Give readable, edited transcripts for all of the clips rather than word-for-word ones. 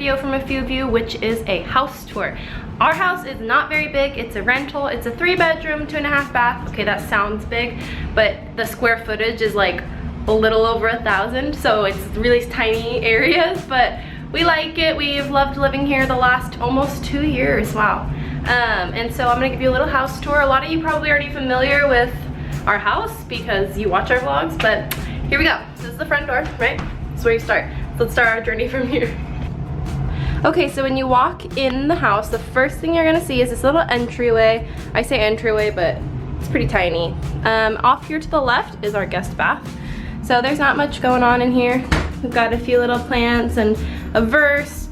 video from a few of you, which is a house tour. Our house is not very big. It's a rental. It's a 3-bedroom, 2.5 bath. Okay, that sounds big, but the square footage is like a little over 1,000, so it's really tiny areas, but we like it. We've loved living here the last almost 2 years. Wow. And so I'm gonna give you a little house tour. A lot of you probably already familiar with our house because you watch our vlogs, but here we go. This is the front door, right? That's where you start. So let's start our journey from here. Okay, so when you walk in the house, the first thing you're gonna see is this little entryway. I say entryway, but it's pretty tiny. Off here to the left is our guest bath. So there's not much going on in here. We've got a few little plants and a verse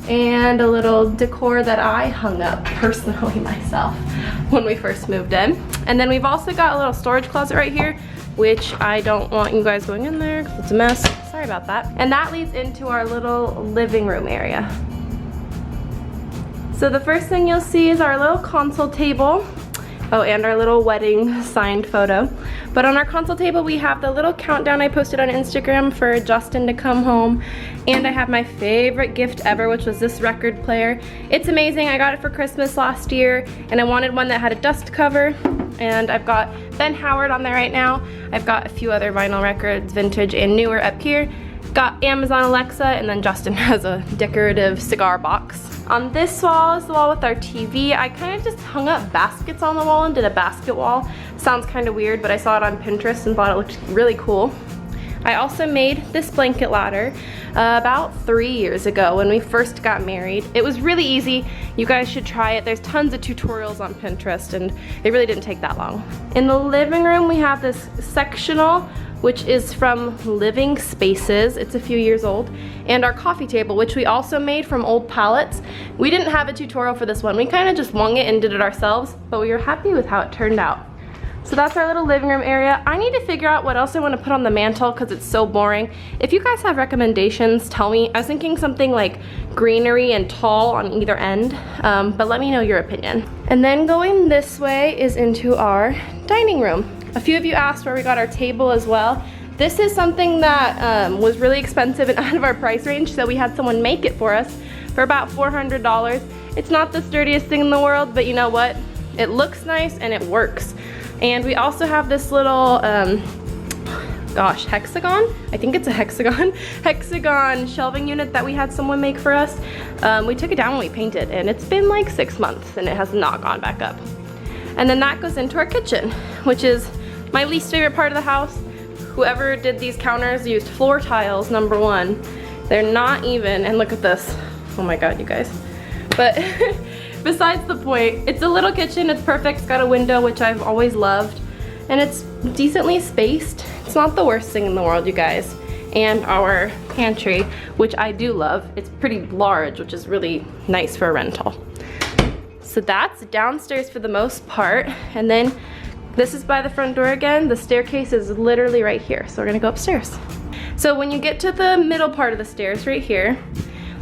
and a little decor that I hung up personally myself when we first moved in. And then we've also got a little storage closet right here, which I don't want you guys going in there because it's a mess. Sorry about that. And that leads into our little living room area. So the first thing you'll see is our little console table. Oh, and our little wedding signed photo. But on our console table, we have the little countdown I posted on Instagram for Justin to come home. And I have my favorite gift ever, which was this record player. It's amazing. I got it for Christmas last year, and I wanted one that had a dust cover. And I've got Ben Howard on there right now. I've got a few other vinyl records, vintage and newer up here. Got Amazon Alexa, and then Justin has a decorative cigar box. On this wall is the wall with our TV. I kind of just hung up baskets on the wall and did a basket wall. Sounds kind of weird, but I saw it on Pinterest and thought it looked really cool. I also made this blanket ladder about 3 years ago when we first got married. It was really easy. You guys should try it. There's tons of tutorials on Pinterest, and it really didn't take that long. In the living room, we have this sectional, which is from Living Spaces. It's a few years old. And our coffee table, which we also made from old pallets. We didn't have a tutorial for this one. We kind of just wung it and did it ourselves, but we were happy with how it turned out. So that's our little living room area. I need to figure out what else I want to put on the mantle because it's so boring. If you guys have recommendations, tell me. I was thinking something like greenery and tall on either end, but let me know your opinion. And then going this way is into our dining room. A few of you asked where we got our table as well. This is something that was really expensive and out of our price range, so we had someone make it for us for about $400. It's not the sturdiest thing in the world, but you know what? It looks nice and it works. And we also have this little, hexagon? I think it's a hexagon. Hexagon shelving unit that we had someone make for us. We took it down when we painted, and it's been like 6 months and it has not gone back up. And then that goes into our kitchen, which is my least favorite part of the house. Whoever did these counters used floor tiles, #1. They're not even, and look at this. Oh my God, you guys. But besides the point, it's a little kitchen, it's perfect, it's got a window, which I've always loved, and it's decently spaced. It's not the worst thing in the world, you guys. And our pantry, which I do love, it's pretty large, which is really nice for a rental. So that's downstairs for the most part, and then this is by the front door again. The staircase is literally right here, so we're gonna go upstairs. So when you get to the middle part of the stairs right here,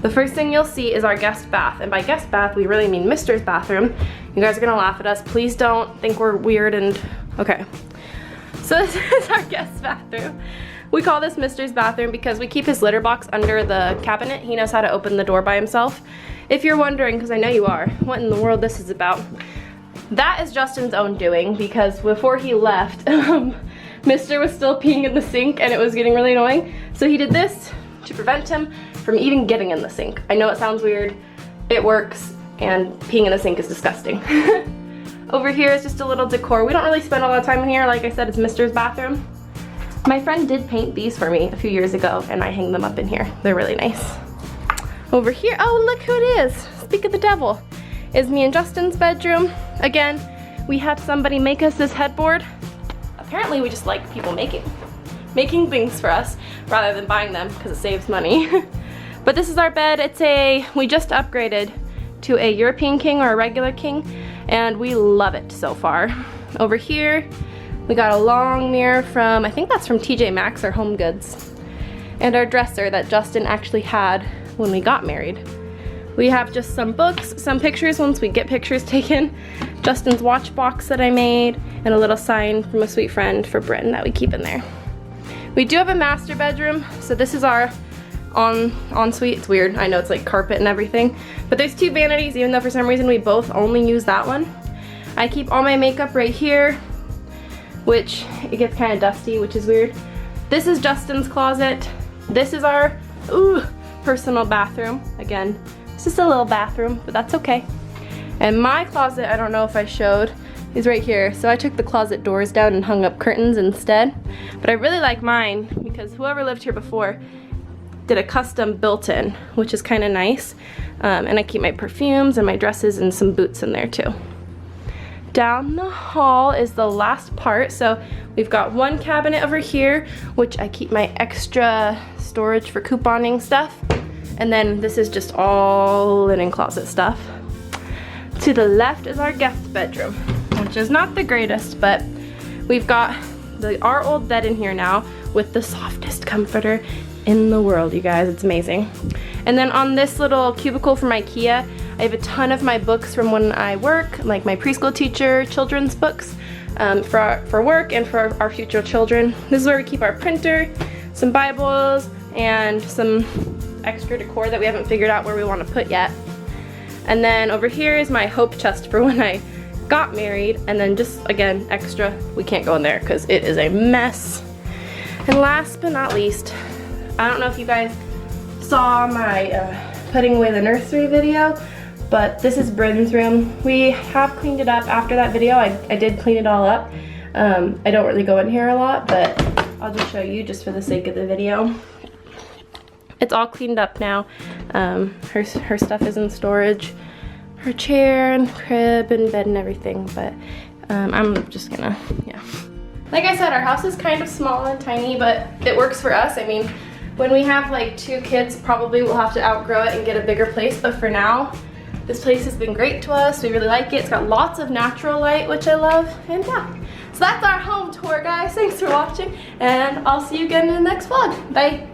the first thing you'll see is our guest bath. And by guest bath, we really mean Mr.'s bathroom. You guys are gonna laugh at us. Please don't think we're weird and, okay. So this is our guest bathroom. We call this Mr.'s bathroom because we keep his litter box under the cabinet. He knows how to open the door by himself. If you're wondering, because I know you are, what in the world this is about, that is Justin's own doing because before he left, Mr. was still peeing in the sink and it was getting really annoying. So he did this to prevent him from even getting in the sink. I know it sounds weird, it works, and peeing in the sink is disgusting. Over here is just a little decor. We don't really spend a lot of time in here. Like I said, it's Mr.'s bathroom. My friend did paint these for me a few years ago and I hang them up in here. They're really nice. Over here, oh look who it is. Speak of the devil. Is me and Justin's bedroom. Again, we had somebody make us this headboard. Apparently we just like people making things for us rather than buying them because it saves money. But this is our bed. We just upgraded to a European king or a regular king, and we love it so far. Over here, we got a long mirror from, I think that's from TJ Maxx or Home Goods. And our dresser that Justin actually had when we got married. We have just some books, some pictures once we get pictures taken, Justin's watch box that I made, and a little sign from a sweet friend for Brynn that we keep in there. We do have a master bedroom, so this is our ensuite. It's weird. I know it's like carpet and everything. But there's 2 vanities, even though for some reason we both only use that one. I keep all my makeup right here, which it gets kind of dusty, which is weird. This is Justin's closet. This is our personal bathroom. Again, it's just a little bathroom, but that's okay. And my closet, I don't know if I showed, is right here. So I took the closet doors down and hung up curtains instead. But I really like mine because whoever lived here before did a custom built-in, which is kind of nice. And I keep my perfumes and my dresses and some boots in there too. Down the hall is the last part. So we've got one cabinet over here, which I keep my extra storage for couponing stuff. And then this is just all linen closet stuff. To the left is our guest bedroom, which is not the greatest, but we've got our old bed in here now with the softest comforter in the world, you guys. It's amazing. And then on this little cubicle from IKEA, I have a ton of my books from when I work, like my preschool teacher children's books for work and for our future children. This is where we keep our printer, some Bibles, and some extra decor that we haven't figured out where we want to put yet. And then over here is my hope chest for when I got married, and then just again extra, we can't go in there because it is a mess. And last but not least, I don't know if you guys saw my putting away the nursery video, but this is Brynn's room. We have cleaned it up after that video. I did clean it all up. I don't really go in here a lot, but I'll just show you just for the sake of the video. It's all cleaned up now. Her stuff is in storage. Her chair and crib and bed and everything, but I'm just gonna, yeah. Like I said, our house is kind of small and tiny, but it works for us. I mean, when we have like 2 kids, probably we'll have to outgrow it and get a bigger place, but for now, this place has been great to us. We really like it. It's got lots of natural light, which I love, and yeah. So that's our home tour, guys. Thanks for watching, and I'll see you again in the next vlog. Bye.